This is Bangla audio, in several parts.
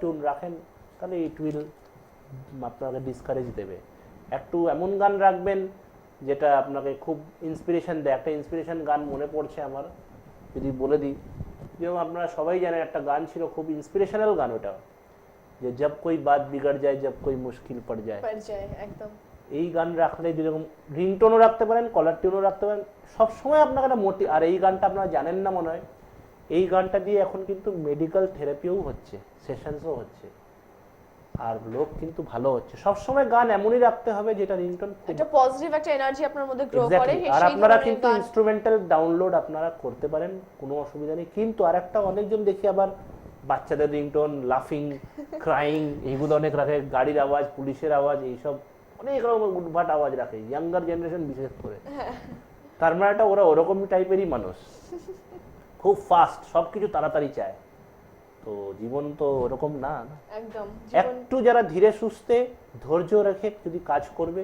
টিউন রাখেন তাহলে ইট উইল আপনাকে ডিসকারেজ দেবে। একটু এমন গান রাখবেন যেটা আপনাকে খুব ইন্সপিরেশন দেয়। একটা ইন্সপিরেশন গান মনে পড়ছে আমার, যদি বলে দিই, যেরকম আপনারা সবাই জানেন একটা গান ছিল খুব ইন্সপিরেশনাল গান ওটা, যে জব কোই বাত বিগড় যায় জব কোই মুশকিল পড় যায়। একদম এই গান রাখলে যেরকম রিংটোনও রাখতে পারেন, কলার টিউনও রাখতে পারেন, সবসময় আপনাকে একটা মোটিভ। আর এই গানটা আপনারা জানেন না মনে হয়, এই গানটা দিয়ে এখন কিন্তু মেডিকেল থেরাপিও হচ্ছে, সেশনসও হচ্ছে, আর লোক কিন্তু ভালো হচ্ছে। সবসময় গান এমনই রাখতে হবে যেটা রিংটোন একটা পজিটিভ একটা এনার্জি আপনার মধ্যে গ্রো করে। আর আপনারা কিন্তু ইনস্ট্রুমেন্টাল ডাউনলোড আপনারা করতে পারেন, কোনো অসুবিধা নেই। কিন্তু আরেকটা অনেকজন দেখি আবার বাচ্চাদের রিংটোন, লাফিং, ক্রাইং এইগুলো অনেক রাখে, গাড়ির আওয়াজ, পুলিশের আওয়াজ, এইসব অনেক রকম উদ্ভাট আওয়াজ রাখে, ইয়াঙ্গার জেনারেশন বিশেষ করে। তার মানে ওরা ওরকম টাইপেরই মানুষ, খুব ফাস্ট, সবকিছু তাড়াতাড়ি চায়। তো জীবন তো ওরকম না, একদম একটু যারা ধীরে সুস্থে ধৈর্য রেখে যদি কাজ করবে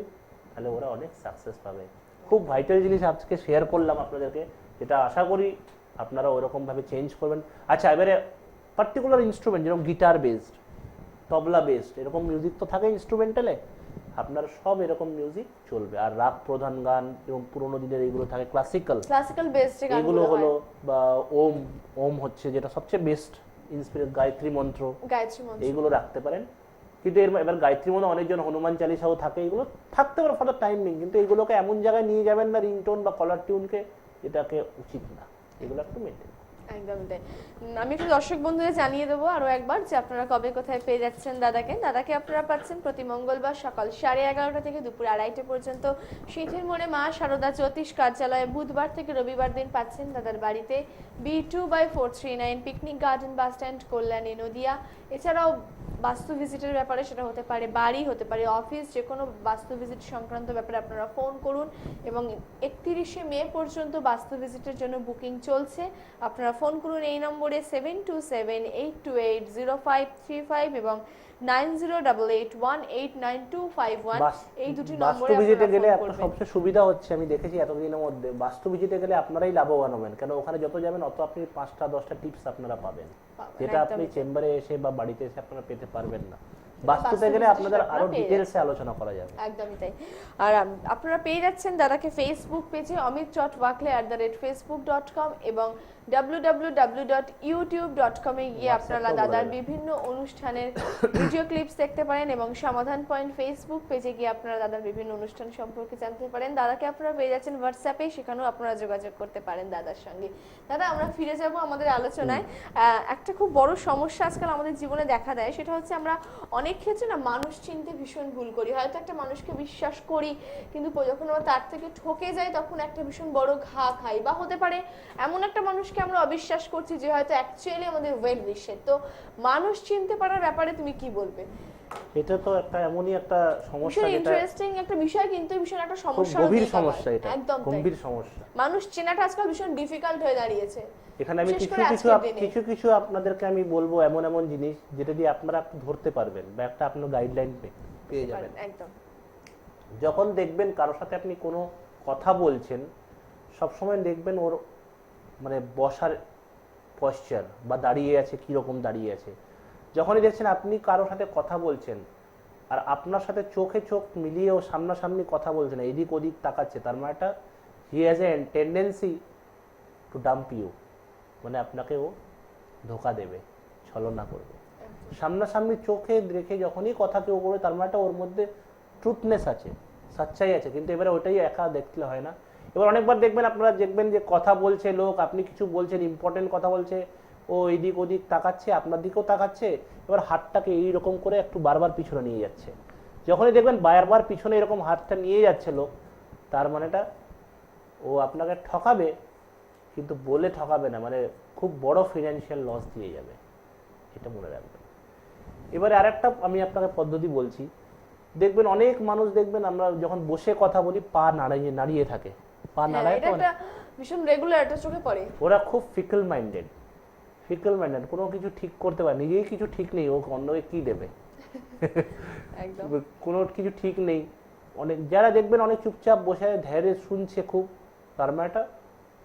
তাহলে ওরা অনেক সাকসেস পাবে। খুব ভাইটাল জিনিস আজকে শেয়ার করলাম আপনাদেরকে, যেটা আশা করি আপনারা ওরকম ভাবে চেঞ্জ করবেন। আচ্ছা, এবারে পার্টিকুলার ইনস্ট্রুমেন্ট যেরকম গিটার বেসড, তবলা বেসড, এরকম মিউজিক তো থাকে ইনস্ট্রুমেন্টালে, আপনার সব এরকম মিউজিক চলবে। আর রাগ প্রধান গান এবং পুরোনো দিনের এইগুলো থাকে ক্লাসিক্যাল বেসড গান, এগুলো হলো, বা ওম, ওম হচ্ছে যেটা সবচেয়ে বেস্ট ইন্সপিরেশন, গায়ত্রী মন্ত্র, এইগুলো রাখতে পারেন। কিন্তু এবার গায়ত্রী মন্ত্র অনেকজন হনুমান চালিসাও থাকে, এগুলো থাকতে পারে ফর দ্য টাইমিং, কিন্তু এগুলোকে এমন জায়গায় নিয়ে যাবেন না রিংটোন বা কলার টিউনকে, এটাকে উচিত না, এগুলো একটু মেনটেন। একদম তাই। আমি একটু দর্শক বন্ধুদের জানিয়ে দেবো আরো একবার যে আপনারা কবে কোথায় পেয়ে যাচ্ছেন দাদাকে আপনারা পাচ্ছেন প্রতি মঙ্গলবার সকাল 11:30 থেকে দুপুর 2:30 পর্যন্ত শীতের মোড়ে মা শারদা জ্যোতিষ কার্যালয়ে। বুধবার থেকে রবিবার দিন পাচ্ছেন দাদার বাড়িতে B2/439 picnic garden bus stand, Kalyani, Nadia. এছাড়াও বাস্তু ভিজিটের ব্যাপারে, সেটা হতে পারে বাড়ি, হতে পারে অফিস, যে কোনো বাস্তু ভিজিট সংক্রান্ত ব্যাপারে আপনারা ফোন করুন। এবং 31শে মে পর্যন্ত বাস্তু ভিজিটের জন্য বুকিং চলছে। আপনারা ফোন করুন এই নম্বরে 7278280535 এবং 9088189251, এই দুটি নম্বরে বাস্তু ভিজিটে গেলে আপনারা ফোন করবেন। সবচেয়ে সুবিধা হচ্ছে, আমি দেখেছি এতদিনের মধ্যে, বাস্তু ভিজিটে গেলে আপনারাই লাভবান হবেন, কেন ওখানে যত যাবেন অত আপনি 5টা-10টা টিপস আপনারা পাবেন, যেটা আপনি চেম্বারে এসে বা বাড়িতে এসে আপনারা পেতে পারবেন না। বাস্তুতে গেলে আপনাদের আরো ডিটেইলসে আলোচনা করা যাবে। একদমই তাই। আর আপনারা পেয়ে যাচ্ছেন দাদাকে ফেসবুক পেজে amit.wakle@facebook.com এবং www.youtube.com এ গিয়ে আপনারা দাদার বিভিন্ন অনুষ্ঠানের ভিডিও ক্লিপস দেখতে পারেন এবং সমাধান পয়েন্ট ফেসবুক পেজে গিয়ে আপনারা দাদার বিভিন্ন অনুষ্ঠান সম্পর্কে জানতে পারেন। দাদাকে আপনারা পেয়ে যাচ্ছেন হোয়াটসঅ্যাপে, সেখানেও আপনারা যোগাযোগ করতে পারেন দাদার সঙ্গে। দাদা, আমরা ফিরে যাব আমাদের আলোচনায়। একটা খুব বড় সমস্যা আজকাল আমাদের জীবনে দেখা দেয়, সেটা হচ্ছে আমরা অনেক ক্ষেত্রে না মানুষ চিনতে ভীষণ ভুল করি। হয়তো একটা মানুষকে বিশ্বাস করি, কিন্তু যখন আমরা তার থেকে ঠকে যাই তখন একটা ভীষণ বড় ঘা খাই। বা হতে পারে এমন একটা মানুষকে আমরা অবিশ্বাস করছি যে হয়তো অ্যাকচুয়ালি আমাদের ওয়েল উইশার। তো মানুষ চিনতে পারার ব্যাপারে তুমি কি বলবে? এটা তো একটা এমনই একটা সমস্যা, যেটা ইন্টারেস্টিং একটা বিষয়, কিন্তু ভীষণ একটা সমস্যা, গভীর সমস্যা, এটা একদম গম্ভীর সমস্যা। মানুষ চেনাটা আজকাল ভীষণ ডিফিকাল্ট হয়ে দাঁড়িয়েছে। এখানে আমি কিছু আপনাদেরকে আমি বলবো এমন এমন জিনিস যেটা দিয়ে আপনারা একটু ধরতে পারবেন বা একটা আপনার গাইডলাইন পেয়ে যাবেন। একদম। যখন দেখবেন কারোর সাথে আপনি কোনো কথা বলছেন, সবসময় দেখবেন ওর মানে বসার পশ্চার বা দাঁড়িয়ে আছে, কীরকম দাঁড়িয়ে আছে। যখনই দেখছেন আপনি কারোর সাথে কথা বলছেন আর আপনার সাথে চোখে চোখ মিলিয়ে ও সামনাসামনি কথা বলছেন, এদিক ওদিক তাকাচ্ছে, তার মানে একটা he has a tendency to dump you, মানে আপনাকে ও ধোকা দেবে, ছলনা করবে। সামনাসামনি চোখে রেখে যখনই কথা কেউ করবে, তার মানে ওর মধ্যে ট্রুথনেস আছে, সচ্চাই আছে। কিন্তু এবারে ওটাই একা দেখলে হয় না। এবার অনেকবার আপনারা দেখবেন যে কথা বলছে লোক, আপনি কিছু বলছেন, ইম্পর্টেন্ট কথা বলছে, ও এদিক ওদিক তাকাচ্ছে, আপনার দিকেও তাকাচ্ছে, এবার হাতটাকে এইরকম করে একটু বারবার পিছনে নিয়ে যাচ্ছে। যখনই দেখবেন বারবার পিছনে এরকম হাতটা নিয়ে যাচ্ছে লোক, তার মানেটা ও আপনাকে ঠকাবে, কিন্তু বলে ঠকাবে না, মানে খুব বড় ফিনান্সিয়াল লস দিয়ে যাবে, এটা মনে রাখবেন। এবারে আরেকটা আমি আপনাকে পদ্ধতি বলছি, দেখবেন অনেক মানুষ দেখবেন আমরা যখন বসে কথা বলি পা নাড়িয়ে থাকে, পা নাড়ায়, এটা ভীষণ রেগুলার, এটা চোখে পড়ে। ওরা খুব ফিকল মাইন্ডেড, কোনো কিছু ঠিক করতে পারে, নিজেই কিছু ঠিক নেই, ও অন্যকে কি দেবে, কোনো কিছু ঠিক নেই। অনেক যারা দেখবেন অনেক চুপচাপ বসে ধৈর্য শুনছে খুব, তার মানে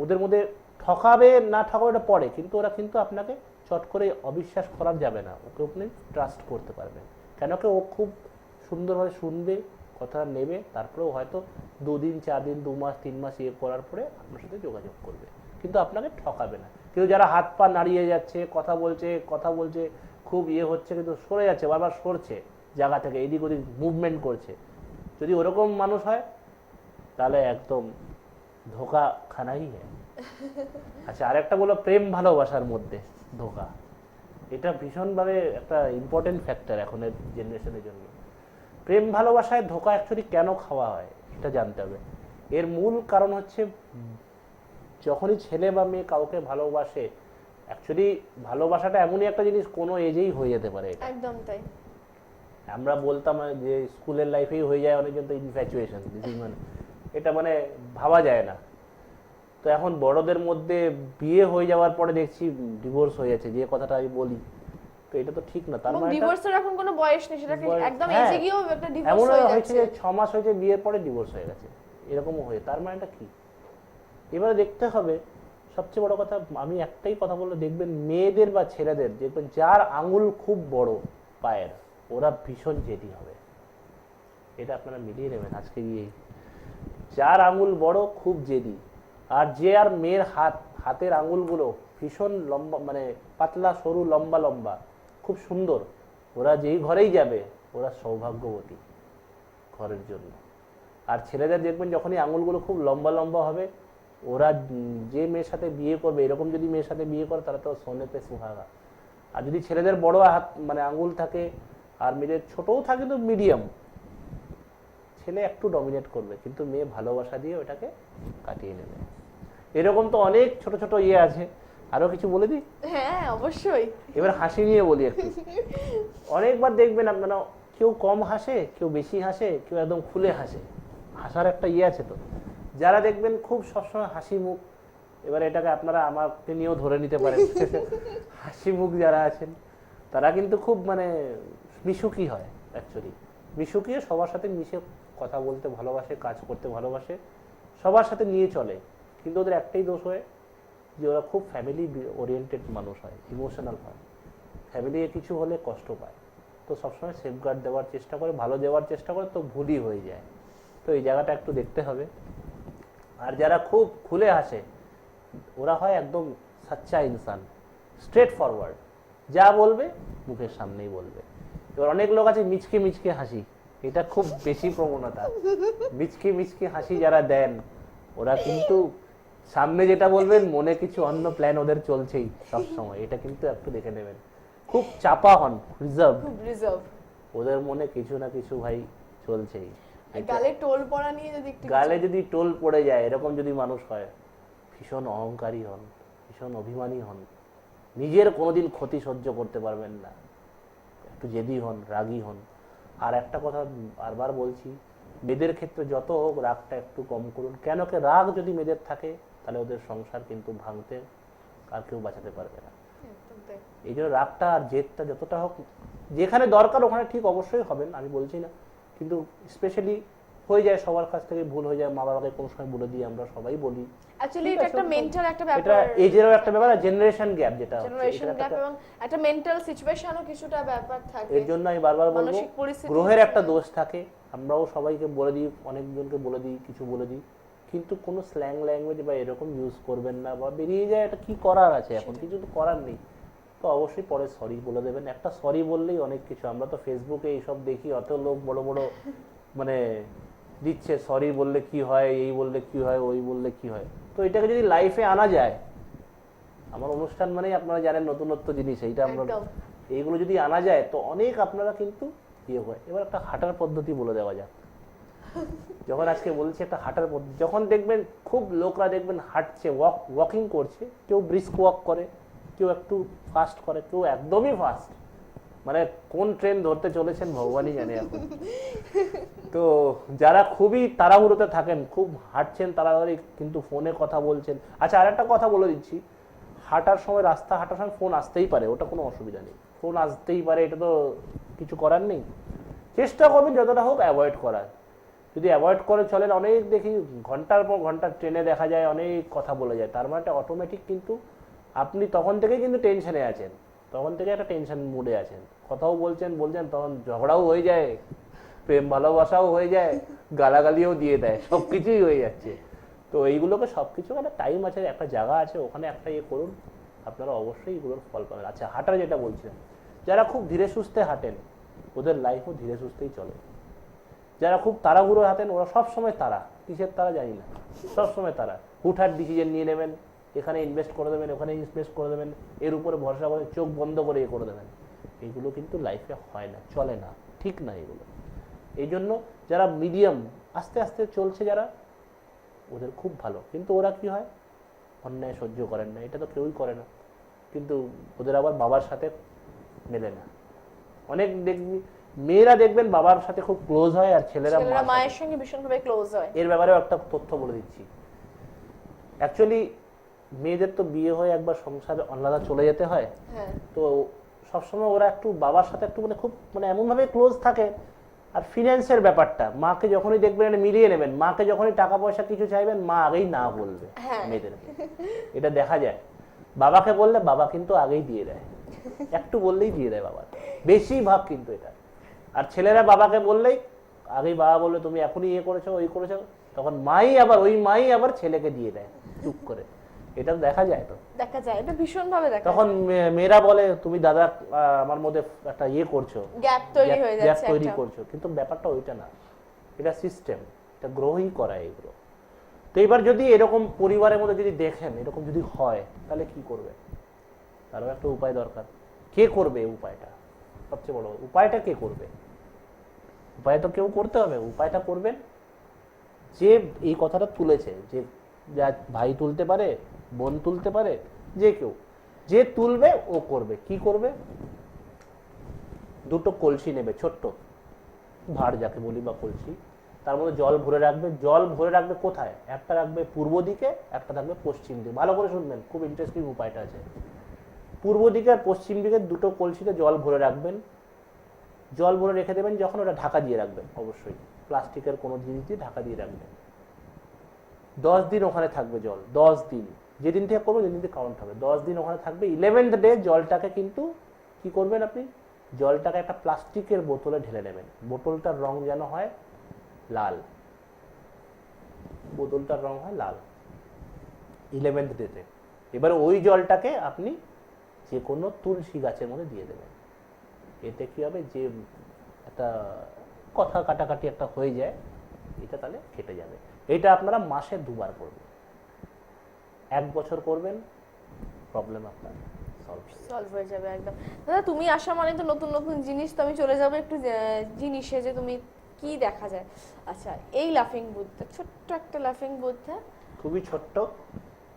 ওদের মধ্যে ঠকাবে না ঠকাবে এটা পড়ে, কিন্তু ওরা কিন্তু আপনাকে চট করে অবিশ্বাস করা যাবে না, ওকে আপনি ট্রাস্ট করতে পারবেন। কেন কি ও খুব সুন্দরভাবে শুনবে, কথা নেবে, তারপরেও হয়তো 2 দিন 4 দিন 2 মাস 3 মাস ইয়ে করার পরে আপনার সাথে যোগাযোগ করবে, কিন্তু আপনাকে ঠকাবে না। কিন্তু যারা হাত পা নাড়িয়ে যাচ্ছে, কথা বলছে খুব ইয়ে হচ্ছে কিন্তু সরে যাচ্ছে, বারবার সরছে জায়গা থেকে, এদিক ওদিক মুভমেন্ট করছে, যদি ওরকম মানুষ হয় তাহলে একদম ধোকা খানাই হয়। আচ্ছা, আরেকটা বলো প্রেম ভালোবাসার মধ্যে ধোকা, এটা ভীষণভাবে একটা ইম্পর্টেন্ট ফ্যাক্টর এখনের জেনারেশনের জন্য। প্রেম ভালোবাসায় ধোকা অ্যাকচুয়ালি কেন খাওয়া হয় এটা জানতে হবে। এর মূল কারণ হচ্ছে যখনই ছেলে বা মেয়ে কাউকে ভালোবাসে, অ্যাকচুয়ালি ভালোবাসাটা এমনই একটা জিনিস কোনো এজেই হয়ে যেতে পারে। একদম তাই। আমরা বলতাম যে স্কুলের লাইফেই হয়ে যায় অনেকজন, তো ইনফ্যাচুয়েশন, মানে এটা মানে ভাবা যায় না। তো এখন বড়দের মধ্যে বিয়ে হয়ে যাওয়ার পরে দেখছি ডিভোর্স হয়ে যাচ্ছে, যে কথাটা আমি বলি, তো এটা তো ঠিক না। তার মানে ডিভোর্সের এখন কোনো বয়স নেই, সেটা একদম এজে গিয়েও একটা ডিভোর্স এমন হয়ে হয়েছে যাচ্ছে। যে 6 মাস হয়েছে বিয়ের পরে ডিভোর্স হয়ে গেছে, এরকমও হয়ে, তার মানেটা কি? এবারে দেখতে হবে, সবচেয়ে বড় কথা আমি একটাই কথা বলে দেখবেন, মেয়েদের বা ছেলেদের দেখবেন যার আঙুল খুব বড় পায়ের, ওরা ভীষণ জেদি হবে। এটা আপনারা মিলিয়ে নেবেন আজকে গিয়ে, যার আঙুল বড় খুব জেদি, আর যে আর মেয়ের হাতের আঙুলগুলো ভীষণ লম্বা, মানে পাতলা সরু লম্বা লম্বা খুব সুন্দর, ওরা যেই ঘরেই যাবে ওরা সৌভাগ্যবতী ঘরের জন্য। আর ছেলেদের দেখবেন যখনই আঙুলগুলো খুব লম্বা লম্বা হবে, ওরা যে মেয়ের সাথে বিয়ে করবে, এরকম যদি মেয়ের সাথে বিয়ে করে তারা তো সোনে পে সুহাগা। আর যদি ছেলেদের বড় হাত মানে আঙুল থাকে আর মেয়েদের ছোটও থাকে তো মিডিয়াম, ছেলে একটু ডমিনেট করবে কিন্তু মেয়ে ভালোবাসা দিয়ে ওটাকে কাটিয়ে নেবে। এরকম তো অনেক ছোট ছোট ইয়ে আছে। আরো কিছু বলে দিই? হ্যাঁ অবশ্যই। এবার হাসি নিয়ে বলি একটু। অনেকবার দেখবেন আপনারা, কেউ কম হাসে, কেউ বেশি হাসে, কেউ একদম খুলে হাসে। হাসার একটা ইয়ে আছে তো। যারা দেখবেন খুব সবসময় হাসি মুখ, এবার এটাকে আপনারা আমাকে নিয়েও ধরে নিতে পারেন, হাসি মুখ যারা আছেন তারা কিন্তু খুব মানে মিশুকি হয় অ্যাকচুয়ালি। মিশুকিয়ে সবার সাথে মিশে কথা বলতে ভালোবাসে, কাজ করতে ভালোবাসে, সবার সাথে নিয়ে চলে। কিন্তু ওদের একটাই দোষ হয় যে ওরা খুব ফ্যামিলি ওরিয়েন্টেড মানুষ হয়, ইমোশনাল হয়, ফ্যামিলিতে কিছু হলে কষ্ট পায়, তো সবসময় সেফগার্ড দেওয়ার চেষ্টা করে, ভালো দেওয়ার চেষ্টা করে, তো ভুলই হয়ে যায়। তো এই জায়গাটা একটু দেখতে হবে। আর যারা খুব খুলে হাসে ওরা হয় একদম সাচ্চা ইনসান, স্ট্রেট ফরওয়ার্ড, যা বলবে মুখের সামনেই বলবে। এবার অনেক লোক আছে মিচকে মিচকে হাসি, এটা খুব বেশি প্রবণতা। মিচকে মিচকে হাসি যারা দেন ওরা কিন্তু সামনে যেটা বলবেন মনে কিছু অন্য প্ল্যান ওদের চলছেই সব সময়, এটা কিন্তু একটু দেখে নেবেন। খুব চাপা হন, রিজার্ভ, ওদের মনে কিছু না কিছু ভাই চলছেই। গালে টোল পড়া নিয়ে যদি একটু, গালে যদি টোল পড়ে যায় এরকম যদি মানুষ হয়, ভীষণ অহংকারী হন, ভীষণ অভিমানী হন, নিজের কোনোদিন ক্ষতি সহ্য করতে পারবেন না, একটু জেদি হন, রাগী হন। আর একটা কথা বারবার বলছি, মেয়েদের ক্ষেত্রে যত হোক রাগটা একটু কম করুন। কেন কি রাগ যদি মেয়েদের থাকে তাহলে ওদের সংসার কিন্তু ভাঙতে আর কেউ বাঁচাতে পারবে না। এই জন্য রাগটা আর জেদটা যতটা হোক, যেখানে দরকার ওখানে ঠিক অবশ্যই হবেন, আমি বলছি না, কিন্তু স্পেশালি হয়ে যায় সবার কাছ থেকে ভুল হয়ে যায়, মা বাবাকে কোনো সময় বলে দিই, আমরা সবাই বলি। অ্যাকচুয়ালি এটা একটা মেন্টাল একটা ব্যাপার, এটা এজেরও একটা ব্যাপার, আর জেনারেশন গ্যাপ যেটা জেনারেশন গ্যাপ এবং একটা মেন্টাল সিচুয়েশনও কিছুটা ব্যাপার থাকে। এর জন্য আমি বারবার বলবো গ্রহের একটা দোষ থাকে, আমরাও সবাইকে বলে দিই, অনেকজনকে বলে দিই, কিছু বলে দিই, কিন্তু কোনো স্ল্যাং ল্যাঙ্গুয়েজ বা এরকম ইউজ করবেন না, বা বেরিয়ে যায়, এটা কি করার আছে, এখন কিছু তো করার নেই, তো অবশ্যই পরে সরি বলে দেবেন। একটা সরি বললেই অনেক কিছু। আমরা তো ফেসবুকে এইসব দেখি, অত লোক বড় বড় মানে দিচ্ছে সরি বললে কি হয়, এই বললে কি হয়, ওই বললে কি হয়। তো এটাকে যদি লাইফে আনা যায়, আমার অনুষ্ঠান মানেই আপনারা জানেন নতুনত্ব জিনিস, এইটা আমরা এইগুলো যদি আনা যায় তো অনেক আপনারা কিন্তু ইয়ে হয়। এবার একটা হাঁটার পদ্ধতি বলে দেওয়া যাক। যখন আজকে বলছি একটা হাঁটার পদ্ধতি, যখন দেখবেন খুব লোকরা দেখবেন হাঁটছে, ওয়াকিং করছে, কেউ ব্রিস্ক ওয়াক করে, কেউ একটু ফাস্ট করে, কেউ একদমই ফাস্ট, মানে কোন ট্রেন ধরতে চলেছেন ভগবানই জানে এখন। তো যারা খুবই তাড়াহুড়োতে থাকেন, খুব হাঁটছেন তাড়াতাড়ি কিন্তু ফোনে কথা বলছেন। আচ্ছা, আর একটা কথা বলে দিচ্ছি, হাঁটার সময়, রাস্তা হাঁটার সময় ফোন আসতেই পারে, ওটা কোনো অসুবিধা নেই, ফোন আসতেই পারে, এটা তো কিছু করার নেই। চেষ্টা করবেন যতটা হোক অ্যাভয়েড করার। যদি অ্যাভয়েড করে চলেন, অনেক দেখি ঘন্টার পর ঘন্টা ট্রেনে দেখা যায় অনেক কথা বলে যায়, তার মানে অটোমেটিক কিন্তু আপনি তখন থেকেই কিন্তু টেনশনে আছেন, তখন থেকে একটা টেনশন মুডে আছেন, কথাও বলছেন তখন ঝগড়াও হয়ে যায়, প্রেম ভালোবাসাও হয়ে যায়, গালাগালিও দিয়ে দেয়, সব কিছুই হয়ে যাচ্ছে। তো এইগুলোকে সব কিছু একটা টাইম আছে, একটা জায়গা আছে, ওখানে একটা ইয়ে করুন, আপনারা অবশ্যই এগুলোর ফল পাবেন। আচ্ছা, হাঁটার যেটা বলছিলাম, যারা খুব ধীরে সুস্থে হাঁটেন ওদের লাইফও ধীরে সুস্থেই চলে। যারা খুব তাড়াহুড়ো হাঁটেন ওরা সবসময় তারা, কিসের তারা জানি না, সবসময় তারা হুটহাট ডিসিশন নিয়ে নেবেন, এখানে ইনভেস্ট করে দেবেন, ওখানে ইনভেস্ট করে দেবেন, এর উপরে ভরসা করে চোখ বন্ধ করে এ করে দেবেন। এগুলো কিন্তু লাইফে হয় না, চলে না, ঠিক না এগুলো। এই জন্য যারা মিডিয়াম আস্তে আস্তে চলছে যারা, ওদের খুব ভালো। কিন্তু ওরা কি হয়, অন্যায় সহ্য করেন না, এটা তো কেউই করে না, কিন্তু ওদের আবার বাবার সাথে মেলে না। অনেক দেখবি মেয়েরা দেখবেন বাবার সাথে খুব ক্লোজ হয়, আর ছেলেরা মায়ের সঙ্গে ভীষণভাবে ক্লোজ হয়। এর ব্যাপারেও একটা তথ্য বলে দিচ্ছি। অ্যাকচুয়ালি মেয়েদের তো বিয়ে হয়ে একবার সংসারে আলাদা চলে যেতে হয়, তো সবসময় ওরা একটু বাবার সাথে একটু মানে খুব মানে এমনভাবে ক্লোজ থাকে। আর ফিনান্সের ব্যাপারটা, মাকে যখনই দেখবেন এটা মিলিয়ে নেবেন, মাকে যখনই টাকা পয়সা কিছু চাইবেন মা আগেই না বলবে মেয়েদেরকে, এটা দেখা যায়। বাবাকে বললে বাবা কিন্তু আগেই দিয়ে দেয়, একটু বললেই দিয়ে দেয় বাবা, বেশিরভাগ কিন্তু এটা। আর ছেলেরা বাবাকে বললেই আগেই বাবা বলবে তুমি এখনই ইয়ে করেছো ওই করেছো, তখন ওই মাই আবার ছেলেকে দিয়ে দেয় চুপ করে। এটা দেখা যায়, তো দেখা যায়, এটা ভীষণ ভাবে দেখা যায়। তখন মেয়েরা বলে তুমি দাদা আমার মধ্যে একটা ইয়ে করছো, গ্যাপ তৈরি হয়ে যাচ্ছে, গ্যাপ তৈরি করছো, কিন্তু ব্যাপারটা ওইটা না, এটা সিস্টেম, এটা গ্রহই করা এগুলো। তো এবার যদি এরকম পরিবারের মধ্যে যদি দেখেন এরকম যদি হয়, তাহলে কি করবে, তারও একটা উপায় দরকার। কে করবে উপায়টা, সবচেয়ে বড় উপায়টা কে করবে? উপায় তো কেউ করতে হবে। উপায়টা করবেন যে এই কথাটা তুলেছে, যে যা ভাই তুলতে পারে, বোন তুলতে পারে, যে কেউ যে তুলবে ও করবে। কি করবে? দুটো কলসি নেবে, ছোট্ট ভাঁড় যাকে বলি বা কলসি, তার মধ্যে জল ভরে রাখবে। জল ভরে রাখবে কোথায়? একটা রাখবে পূর্ব দিকে, একটা থাকবে পশ্চিম দিকে। ভালো করে শুনবেন, খুব ইন্টারেস্টিং উপায়টা আছে। পূর্ব দিকে আর পশ্চিম দিকে দুটো কলসিতে জল ভরে রাখবেন। জল ভরে রেখে দেবেন, যখন ওটা ঢাকা দিয়ে রাখবেন, অবশ্যই প্লাস্টিকের কোনো জিনিস দিয়ে ঢাকা দিয়ে রাখবেন। 10 দিন ওখানে থাকবে জল, 10 দিন, যেদিন থেকে করবেন যেদিন থেকে কাউন্ট হবে, 10 দিন ওখানে থাকবে। 11th ডে জলটাকে কিন্তু কি করবেন আপনি, জলটাকে একটা প্লাস্টিকের বোতলে ঢেলে নেবেন। বোতলটার রং যেন হয় লাল, বোতলটার রং হয় লাল 11th ডেতে। এবারে ওই জলটাকে আপনি যে কোনো তুলসী গাছের মধ্যে দিয়ে দেবেন। এতে কি হবে, যে একটা কথা কাটাকাটি একটা হয়ে যায়, এটা তাহলে কেটে যাবে। এটা আপনারা মাসে 2 বার করবেন, 1 বছর করবেন, প্রবলেম আপনার সলভ হয়ে যাবে একদম। দাদা তুমি আসা মানে তো নতুন নতুন জিনিস, তো আমি চলে যাবো একটু জিনিসে, যে তুমি কি দেখা যায়। আচ্ছা, এই লাফিং বুদ্ধা, ছোট্ট একটা লাফিং বুদ্ধা, খুবই ছোট্ট।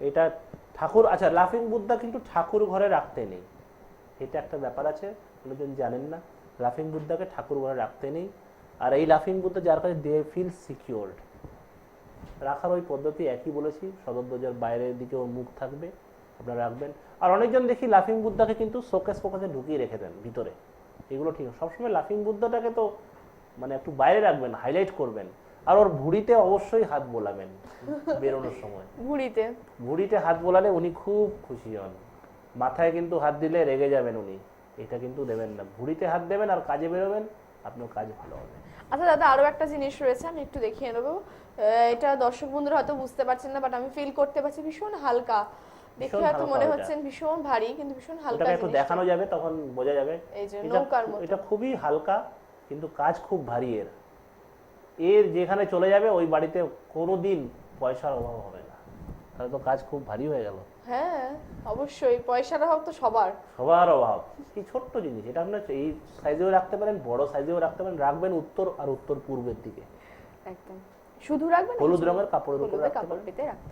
এটা ঠাকুর, আচ্ছা লাফিং বুদ্ধা কিন্তু ঠাকুর ঘরে রাখতে নেই, এটা একটা ব্যাপার আছে, অনেকজন জানেন না। লাফিং বুদ্ধাকে ঠাকুর ঘরে রাখতে নেই। আর এই লাফিং বুদ্ধা যার কাছে দে ফিল সিকিউরড, রাখার ওই পদ্ধতি একই বলেছি, সদর দরজার বাইরের দিকে ওর মুখ থাকবে, আপনারা রাখবেন। আর অনেকজন দেখি লাফিং বুদ্ধাকে কিন্তু শোকেস ফোকাসে ঢুকিয়ে রেখে দেন ভিতরে, এগুলো ঠিক। সবসময় লাফিং বুদ্ধাটাকে তো মানে একটু বাইরে রাখবেন, হাইলাইট করবেন। আর ওর ভুঁড়িতে অবশ্যই হাত বোলাবেন বেরোনোর সময়। ভুঁড়িতে হাত বোলালে উনি খুব খুশি হন। মাথায় কিন্তু হাত দিলে রেগে যাবেন উনি, এটা কিন্তু দেবেন না। ভুঁড়িতে হাত দেবেন আর কাজে বেরোবেন, আপনার কাজ ভালো হবে। আচ্ছা দাদা, আরো একটা জিনিস রয়েছে, আমি একটু দেখিয়ে নেবো। এটা দর্শক বন্ধুরা হয়তো বুঝতে পারছেন না, বাট আমি ফিল করতে পারছি, ভীষণ হালকা। দেখে হয়তো মনে হচ্ছে ভীষণ ভারী, কিন্তু ভীষণ হালকা। ওটাকে একটু দেখানো যাবে, তখন বোঝা যাবে। এই যে নৌকার মতো, এটা খুবই হালকা, কিন্তু কাজ খুব ভারী। এর যেখানে চলে যাবে ওই বাড়িতে কোনোদিন পয়সার অভাব হবে না। তাহলে তো কাজ খুব ভারী হয়ে গেল। হ্যাঁ অবশ্যই, পয়সার অভাব তো সবার অভাব। এই ছোট্ট জিনিস, এটা আপনার এই সাইজেও রাখতে পারেন, বড় সাইজেও রাখতে পারেন। রাখবেন উত্তর আর উত্তর পূর্বের দিকে, একদম শুধু রাখবেন। হলুদ রঙের কাপড়ের উপর রাখতে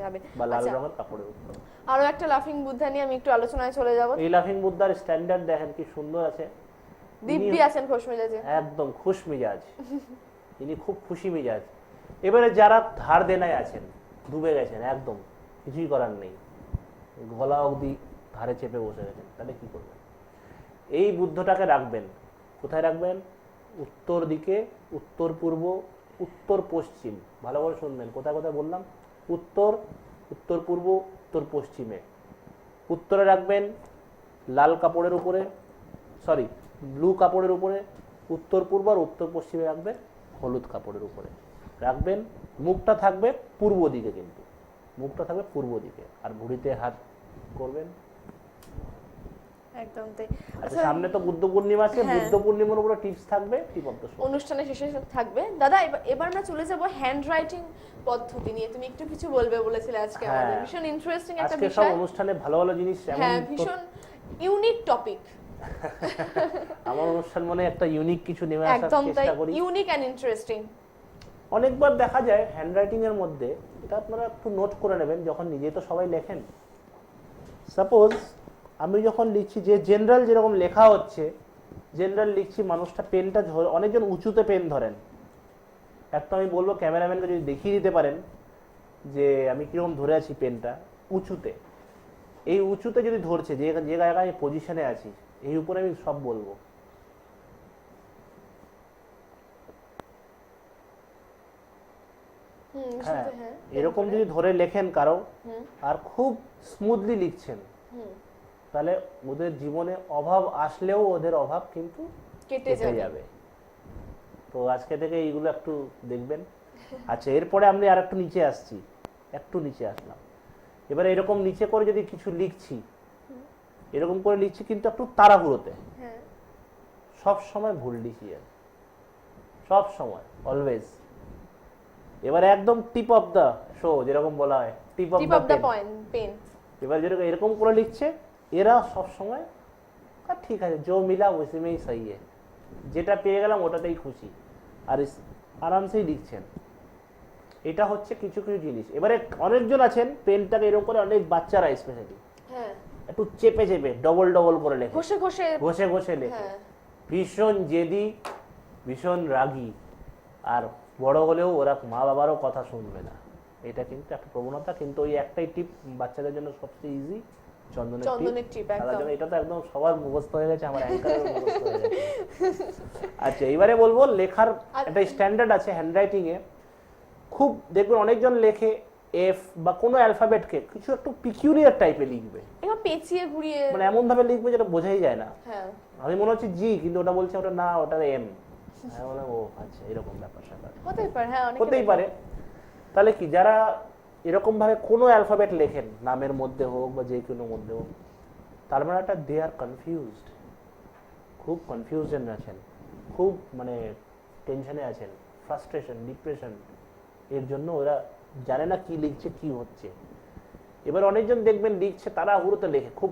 হবে, বা লাল রঙের কাপড়ের উপর। আরো একটা লাফিং বুদ্ধা নিয়ে আমি একটু আলোচনায় চলে যাব। এই লাফিং বুদ্ধার স্ট্যান্ডার্ড দেখেন কি সুন্দর আছে, দিব্যি আছেন খুশ মেজাজে, একদম খুশ মেজাজ, ইনি খুব খুশি মেজাজ। এবারে যারা ধার দেনায় আছেন, ডুবে গেছেন, একদম কিছুই করার নেই, গলা অবধি ধারে চেপে বসে গেছেন, তাহলে কি করবেন? এই বুদ্ধটাকে রাখবেন। কোথায় রাখবেন? উত্তর দিকে, উত্তর পূর্ব, উত্তর পশ্চিম। ভালো করে শুনবেন, কোথায় কোথায় বললাম? উত্তর, উত্তর পূর্ব, উত্তর পশ্চিমে। উত্তরে রাখবেন লাল কাপড়ের উপরে, সরি ব্লু কাপড়ের উপরে, উত্তর পূর্ব আর উত্তর পশ্চিমে রাখবেন হলুদ কাপড়ের উপরে রাখবেন। মুখটা থাকবে পূর্ব দিকে, কিন্তু মুখটা থাকবে পূর্ব দিকে, আর ঘুড়িতে হাত করবেন। একদম তাই। আচ্ছা, সামনে তো বুদ্ধ পূর্ণিমা আছে, বুদ্ধ পূর্ণিমার উপরে টিপস থাকবে, টিপ অফ দ্য শো অনুষ্ঠানের শেষে থাকবে। দাদা এবার আমরা চলে যাব হ্যান্ড রাইটিং পদ্ধতি নিয়ে। তুমি একটু কিছু বলবে বলেছিলে আজকে আমাদের, ভীষণ ইন্টারেস্টিং একটা আজকে সব বিষয়। অনুষ্ঠানে ভালো ভালো জিনিস, হ্যাঁ, ভীষণ ইউনিক টপিক। আমার অনুষ্ঠান মানে একটা ইউনিক কিছু নেমে আসার একদম তাই, চেষ্টা করি। Unique and interesting. অনেকবার দেখা যায় হ্যান্ডরাইটিং এর মধ্যে, এটা আপনারা একটু নোট করে নেবেন, যখন নিজে তো সবাই লেখেন, সাপোজ আমি যখন লিখছি, যে জেনারেল যেরকম লেখা হচ্ছে, জেনারেল লিখছি, মানুষটা পেনটা অনেকজন উঁচুতে পেন ধরেন। একটা আমি বলবো ক্যামেরাম্যানকে যদি দেখিয়ে দিতে পারেন যে আমি কিরকম ধরে আছি পেনটা উঁচুতে, এই উঁচুতে যদি ধরছে, যে জায়গায় আমি পজিশনে আছি, এই উপরে আমি সব বলবো। হ্যাঁ, এরকম যদি ধরে লেখেন কারো, আর খুব স্মুথলি লিখছেন, তাহলে ওদের জীবনে অভাব আসলেও ওদের অভাব কিন্তু কেটে যাবে। তো আজকে থেকে এইগুলো একটু দেখবেন। আচ্ছা, এরপরে আমি আর একটু নিচে আসছি, একটু নিচে আসলাম। এবারে এরকম নিচে করে যদি কিছু লিখছি, এরকম করে লিখছি কিন্তু একটু তাড়াহুড়োতে, সব সময় ভুল লিখি, সব সময়, অলওয়েজ। এবারে একদম টিপ অফ দা শো যেরকম বলা হয়, টিপ অফ দা পেন। এবার যেরকম এরকম করে লিখছে, এরা সব সময় ঠিক আছে, জো মিলা ওইসমেই সহি है, যেটা পেয়ে গেলাম ওটাতেই খুশি, আর আরামসেই লিখছেন। এটা হচ্ছে কিছু কিছু জিনিস। এবারে অনেকজন আছেন পেনটাকে এরকম করে, অনেক বাচ্চারা স্পেশালি একটু চেপে চেপে ডবল ডবল করে লেখে, ঘষে ঘষে লেখে, ভীষণ জেদি, ভীষণ রাগী, আর বড় হলেও ওরা মা বাবারও কথা শুনবে না। এটা কিন্তু একটা প্রবণতা। কিন্তু ওই একটাই টিপ বাচ্চাদের জন্য সবচেয়ে ইজি, চন্দনের টিপ। এটা তো একদম সবার মুখস্থ হয়ে গেছে, আমার অ্যাঙ্কারেরও মুখস্থ হয়ে গেছে। আচ্ছা, এবারে বলবো লেখার একটা স্ট্যান্ডার্ড আছে হ্যান্ডরাইটিং এ। খুব দেখবেন অনেকজন লেখে এফ বা কোনো অ্যালফাবেটকে কিছু একটু পিকিউলিয়ার টাইপে লিখবে, এবার পেঁচিয়ে ঘুরিয়ে, মানে এমন ভাবে লিখবে যেটা বোঝাই যায় না। আমি মনে হচ্ছে জি, কিন্তু ওটা বলছে ওটা না, ওটা এম। হ্যাঁ, বলে ও আচ্ছা, এরকম ব্যাপার স্যাপার হতেই পারে। হ্যাঁ, হতেই পারে। তাহলে কি, যারা এরকম ভাবে কোনো অ্যালফাবেট লেখেন, নামের মধ্যে হোক বা যে কোনো মধ্যে হোক, তার মানে একটা দে আর কনফিউজড, খুব কনফিউশন আছেন, খুব মানে টেনশনে আছেন, ফ্রাস্ট্রেশন, ডিপ্রেশন, এর জন্য ওরা জানে না কি লিখছে, কি হচ্ছে। এবার অনেকজন দেখবেন লিখছে, তারা হুড়োতে লেখে, খুব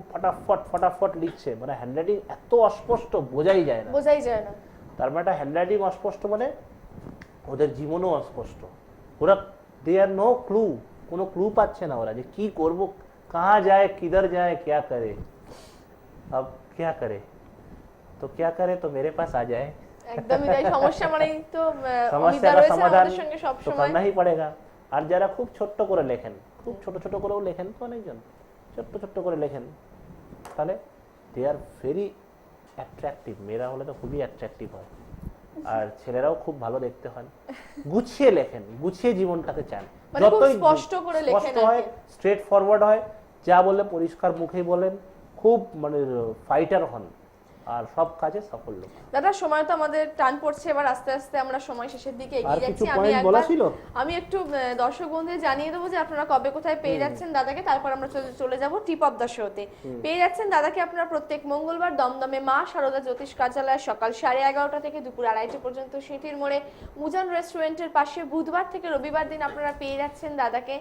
ফটাফট লিখছে, মানে হ্যান্ডরাইটিং এত অস্পষ্ট বোঝাই যায় না। তার মানে হ্যান্ডরাইটিং অস্পষ্ট মানে ওদের জীবনও অস্পষ্ট। ওরা দে আর নো ক্লু, কোনো ক্লু পাচ্ছে না ওরা, যে কি করব, কাহা যায়, কিধর যায়, क्या करे, अब क्या करे, तो क्या करे, तो मेरे पास आ जाए। একদমই তাই। সমস্যা মানেই তো সমস্যা का समाधान तो करना ही पड़ेगा। আর যারা খুব ছোট্ট করে লেখেন, খুব ছোট ছোট করেও লেখেন, তো অনেকজন ছোট্ট করে লেখেন, তাহলে দে আর ভেরি অ্যাট্রাকটিভ। মেয়েরা হলে তো খুবই অ্যাট্রাকটিভ হয়, আর ছেলেরাও খুব ভালো দেখতে হয়। গুছিয়ে লেখেন, গুছিয়ে জীবনটাকে চান, যতই স্পষ্ট করে লেখেন হয়, স্ট্রেট ফরওয়ার্ড হয়, যা বললে পরিষ্কার মুখেই বলেন, খুব মানে ফাইটার হন, আর সব কাজে সাফল্য। দাদা, সময় তো আমাদের টান পড়ছে, এবার আস্তে আস্তে আমরা সময় শেষের দিকে এগিয়ে যাচ্ছি। আমি একটু দর্শক বন্ধুদের জানিয়ে দেবো যে আপনারা কবে কোথায় পেয়ে যাচ্ছেন দাদাকে, তারপর আমরা চলে যাব টিপ অফ দ্য শোতে। পেয়ে যাচ্ছেন দাদাকে আপনারা প্রত্যেক মঙ্গলবার দমদমে মা শারদা জ্যোতিষ কার্যালয় সকাল 11:30 থেকে দুপুর 2:30 পর্যন্ত, সিটির মোড়ে মুজান রেস্টুরেন্টের পাশে। বুধবার থেকে রবিবার দিন আপনারা পেয়ে যাচ্ছেন দাদাকে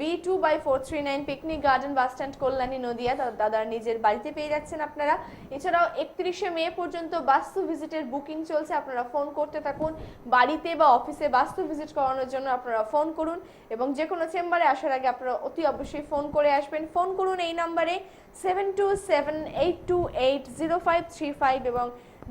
B2/439 picnic garden bus stand, Kalyani, Nadia. দাদার নিজের বাড়িতে পেয়ে যাচ্ছেন আপনারা। এছাড়াও 31শে মে পর্যন্ত বাস্তু ভিজিটের বুকিং চলছে, আপনারা ফোন করতে থাকুন। বাড়িতে বা অফিসে বাস্তু ভিজিট করানোর জন্য আপনারা ফোন করুন, এবং যে কোনো চেম্বারে আসার আগে আপনারা অতি অবশ্যই ফোন করে আসবেন। ফোন করুন এই নাম্বারে 7278280535 এবং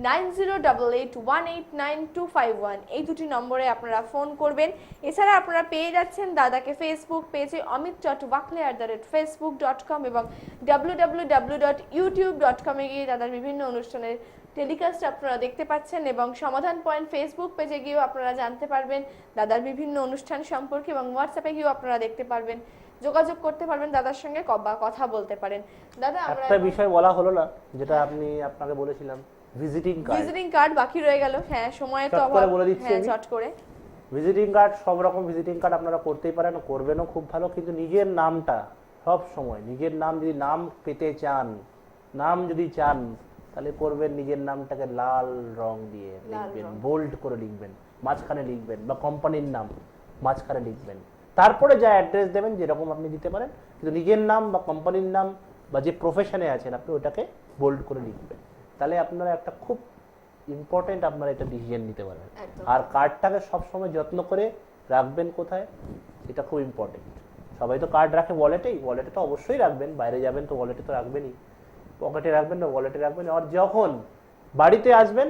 9088189251, এই দুটি নম্বরে আপনারা ফোন করবেন। এছাড়া আপনারা পেয়ে যাচ্ছেন দাদাকে ফেসবুক পেজে amit.wakle@facebook.com এবং www.youtube.com এ গিয়ে দাদার বিভিন্ন অনুষ্ঠানের টেলিকাস্ট আপনারা দেখতে পাচ্ছেন, এবং সমাধান পয়েন্ট ফেসবুক পেজে গিয়েও আপনারা জানতে পারবেন দাদার বিভিন্ন অনুষ্ঠান সম্পর্কে, এবং হোয়াটসঅ্যাপে গিয়েও আপনারা দেখতে পারবেন যোগাযোগ করতে পারবেন দাদার সঙ্গে বা কথা বলতে পারেন। দাদা আমরা একটা বিষয় বলা হলো না, যেটা আপনাকে বলেছিলাম, ভিজিটিং কার্ড। ভিজিটিং কার্ড বাকি রয়ে গেল। হ্যাঁ, সময় তো চট করে বলে দিচ্ছি হ্যাঁ, আমি। চট করে। ভিজিটিং কার্ড, সব রকম ভিজিটিং কার্ড আপনারা করতেই পারেন, করবেনও খুব ভালো, কিন্তু নিজের নামটা সব সময়, নিজের নাম যদি নাম পেতে চান, নাম যদি চান, তাহলে করবেন নিজের নামটাকে লাল রং দিয়ে লিখবেন, বোল্ড করে লিখবেন, মাঝখানে লিখবেন, বা কোম্পানির নাম মাঝখানে লিখবেন, তারপরে যা অ্যাড্রেস দেবেন যেরকম আপনি দিতে পারেন, কিন্তু নিজের নাম বা কোম্পানির নাম বা যে প্রফেশনে আছেন আপনি ওটাকে বোল্ড করে লিখবেন। তাহলে আপনারা একটা খুব ইম্পর্টেন্ট আপনারা এটা ডিসিশন নিতে পারবেন। একদম। আর কার্ডটাকে সবসময় যত্ন করে রাখবেন কোথায়, এটা খুব ইম্পর্টেন্ট। সবাই তো কার্ড রাখে ওয়ালেটেই, ওয়ালেটে তো অবশ্যই রাখবেন, বাইরে যাবেন তো ওয়ালেটে তো রাখবেনই, পকেটে রাখবেন না ওয়ালেটে রাখবেন। আর যখন বাড়িতে আসবেন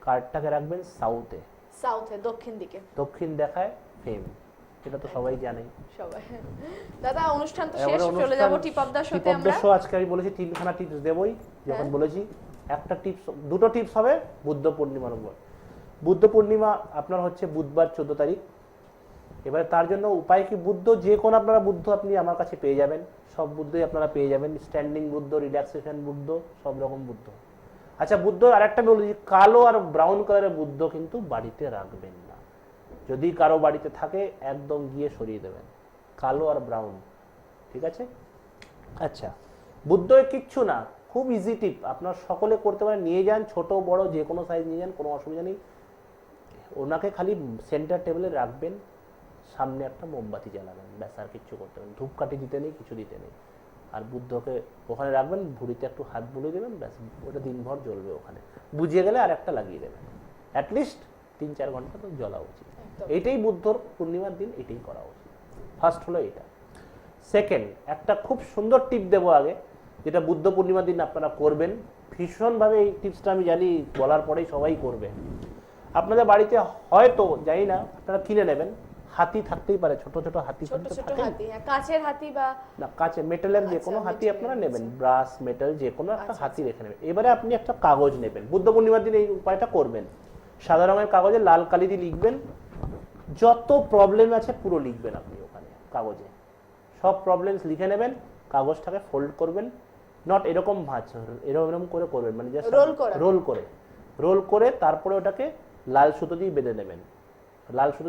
কার্ডটাকে রাখবেন সাউথে, সাউথে, দক্ষিণ দিকে। দক্ষিণ দেখায় ফেম, এটা তো সবাই জানে। সবাই। দাদা অনুষ্ঠান তো শেষ, এবারে চলে যাব টিপ অফ দ্য শোতে আমরা। শো আজকে আমি বলেছি 3খানা টিপস দেবই, যখন বলেছি একটা টিপস, দুটো টিপস হবে বুদ্ধ পূর্ণিমার উপর। বুদ্ধ পূর্ণিমা আপনার হচ্ছে বুধবার 14 তারিখ। এবারে তার জন্য উপায় কি, বুদ্ধ যে কোনো আপনারা বুদ্ধ আপনি আমার কাছে পেয়ে যাবেন, সব বুদ্ধই আপনারা পেয়ে যাবেন, স্ট্যান্ডিং বুদ্ধ, রিল্যাক্সেশন বুদ্ধ, সব রকম বুদ্ধ। আচ্ছা, বুদ্ধ আরেকটা বলেছি, কালো আর ব্রাউন কালারের বুদ্ধ কিন্তু বাড়িতে রাখবেন না। যদি কারো বাড়িতে থাকে একদম গিয়ে সরিয়ে দেবেন, কালো আর ব্রাউন, ঠিক আছে? আচ্ছা, বুদ্ধ কিচ্ছু না, খুব ইজি টিপ, আপনার সকলে করতে পারেন, নিয়ে যান, ছোট বড় যে কোনো সাইজ নিয়ে যান, কোনো অসুবিধা নেই। ওনাকে খালি সেন্টার টেবিলে রাখবেন, সামনে একটা মোমবাতি জ্বালাবেন, ব্যাস, আর কিচ্ছু করতে পারেন, ধূপকাঠি দিতে নেই, কিছু দিতে নেই। আর বুদ্ধকে ওখানে রাখবেন, ভুঁড়িতে একটু হাত বুলিয়ে দেবেন, ব্যাস, ওটা দিনভর জ্বলবে ওখানে। বুঝিয়ে গেলে আর একটা লাগিয়ে দেবেন, অ্যাটলিস্ট 3-4 ঘন্টা তো জ্বলা উচিত। এইটাই বুদ্ধর পূর্ণিমার দিন এটাই করা উচিত। ফার্স্ট হলো এটা। সেকেন্ড, একটা খুব সুন্দর টিপ দেবো আগে, যেটা বুদ্ধ পূর্ণিমার দিন আপনারা করবেন ভীষণভাবে। এই টিপসটা আমি জানি বলার পরেই সবাই করবে। আপনাদের বাড়িতে হয়তো জানি না, আপনারা কিনে নেবেন, হাতি থাকতেই পারে, ছোট ছোট হাতি, ছোট ছোট হাতি, কাচের হাতি বা না কাঁচের, মেটালের যে কোনো হাতি আপনারা নেবেন, ব্রাশ মেটাল যে কোনো একটা হাতি রেখে নেবেন। এবারে আপনি একটা কাগজ নেবেন, বুদ্ধ পূর্ণিমার দিন এই উপায়টা করবেন। সাদা রঙের কাগজে লাল কালি দিয়ে লিখবেন, যত প্রবলেম আছে পুরো লিখবেন আপনি ওখানে কাগজে, সব প্রবলেমস লিখে নেবেন, কাগজটাকে ফোল্ড করবেন, নট এরকম ভাঁজ, এরকম করে করবেন, মানে জাস্ট রোল করে তারপরে ওটাকে লাল সুতো দিয়ে বেঁধে নেবেন। লাল সুতো